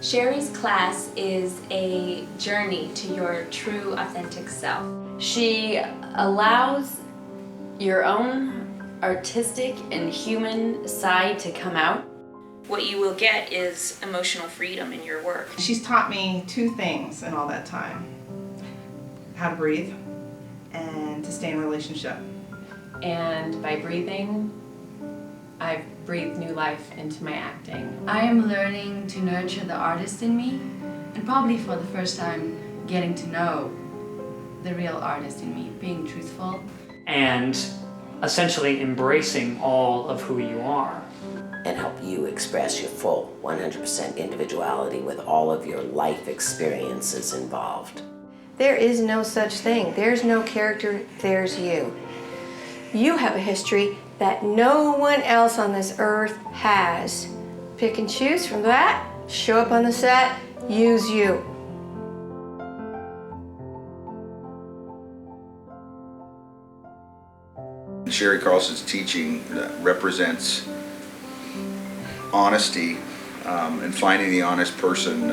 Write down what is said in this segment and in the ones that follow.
Shari's class is a journey to your true, authentic self. She allows your own artistic and human side to come out. What you will get is emotional freedom in your work. She's taught me two things in all that time: how to breathe and to stay in a relationship. And by breathing, I've breathed new life into my acting. I am learning to nurture the artist in me, and probably for the first time getting to know the real artist in me, being truthful. And essentially embracing all of who you are. And help you express your full 100% individuality with all of your life experiences involved. There is no such thing. There's no character, there's you. You have a history that no one else on this earth has. Pick and choose from that, show up on the set, use you. Shari Carlson's teaching represents honesty and finding the honest person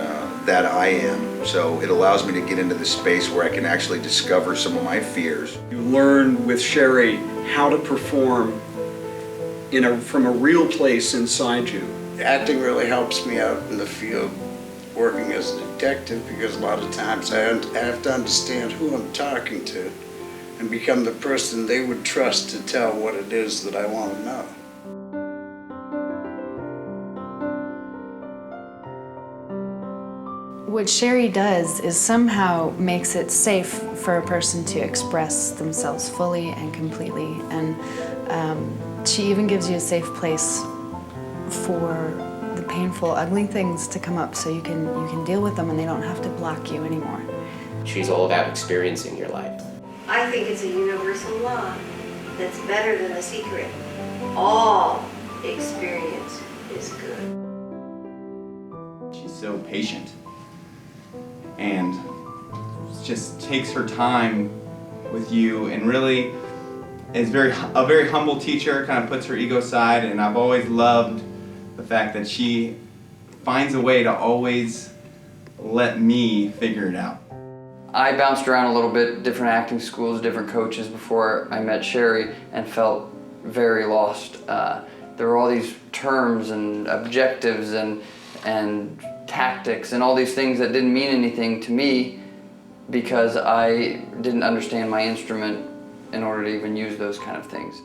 that I am. So it allows me to get into the space where I can actually discover some of my fears. You learn with Shari how to perform from a real place inside you. Acting really helps me out in the field working as a detective, because a lot of times I have to understand who I'm talking to and become the person they would trust to tell what it is that I want to know. What Shari does is somehow makes it safe for a person to express themselves fully and completely, and she even gives you a safe place for the painful, ugly things to come up, so you can deal with them and they don't have to block you anymore. She's all about experiencing your life. I think it's a universal law that's better than the secret. All experience is good. She's so patient and just takes her time with you, and really is a very humble teacher, kind of puts her ego aside, and I've always loved the fact that she finds a way to always let me figure it out. I bounced around a little bit, different acting schools, different coaches before I met Shari, and felt very lost. There were all these terms and objectives and tactics and all these things that didn't mean anything to me because I didn't understand my instrument in order to even use those kind of things.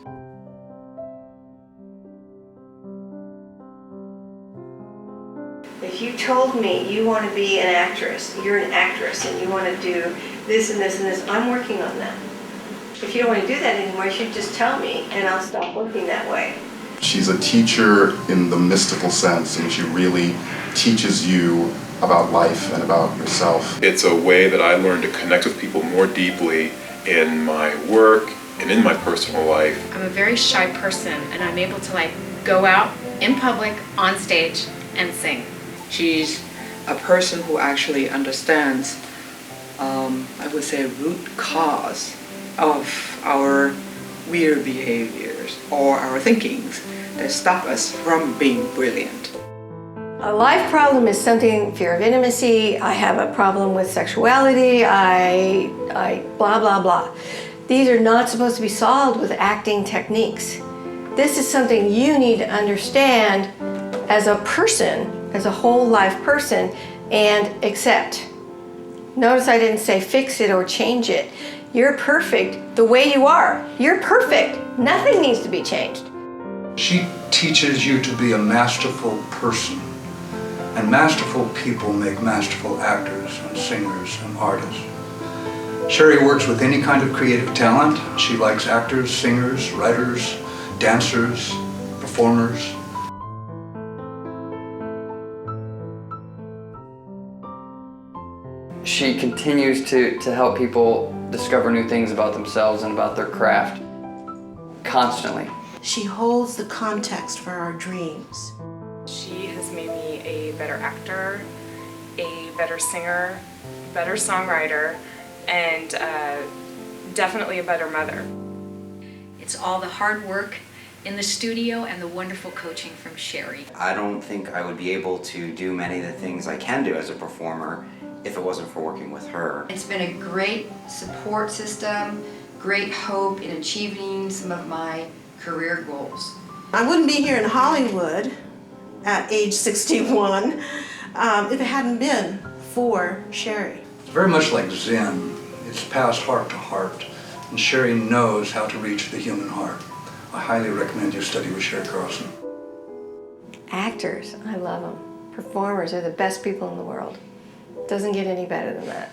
If you told me you want to be an actress, you're an actress, and you want to do this and this and this, I'm working on that. If you don't want to do that anymore, you should just tell me, and I'll stop working that way. She's a teacher in the mystical sense, and she really teaches you about life and about yourself. It's a way that I learned to connect with people more deeply in my work and in my personal life. I'm a very shy person, and I'm able to go out in public, on stage, and sing. She's a person who actually understands, I would say, root cause of our weird behaviors or our thinkings that stop us from being brilliant. A life problem is something, fear of intimacy, I have a problem with sexuality, I blah, blah, blah. These are not supposed to be solved with acting techniques. This is something you need to understand as a person, as a whole life person, and accept. Notice I didn't say fix it or change it. You're perfect the way you are. You're perfect. Nothing needs to be changed. She teaches you to be a masterful person. And masterful people make masterful actors and singers and artists. Shari works with any kind of creative talent. She likes actors, singers, writers, dancers, performers. She continues to help people discover new things about themselves and about their craft constantly. She holds the context for our dreams. She has made me a better actor, a better singer, better songwriter, and definitely a better mother. It's all the hard work in the studio and the wonderful coaching from Shari. I don't think I would be able to do many of the things I can do as a performer if it wasn't for working with her. It's been a great support system, great hope in achieving some of my career goals. I wouldn't be here in Hollywood at age 61 if it hadn't been for Shari. It's very much like Zen. It's passed heart to heart, and Shari knows how to reach the human heart. I highly recommend you study with Shari Carlson. Actors, I love them. Performers are the best people in the world. Doesn't get any better than that.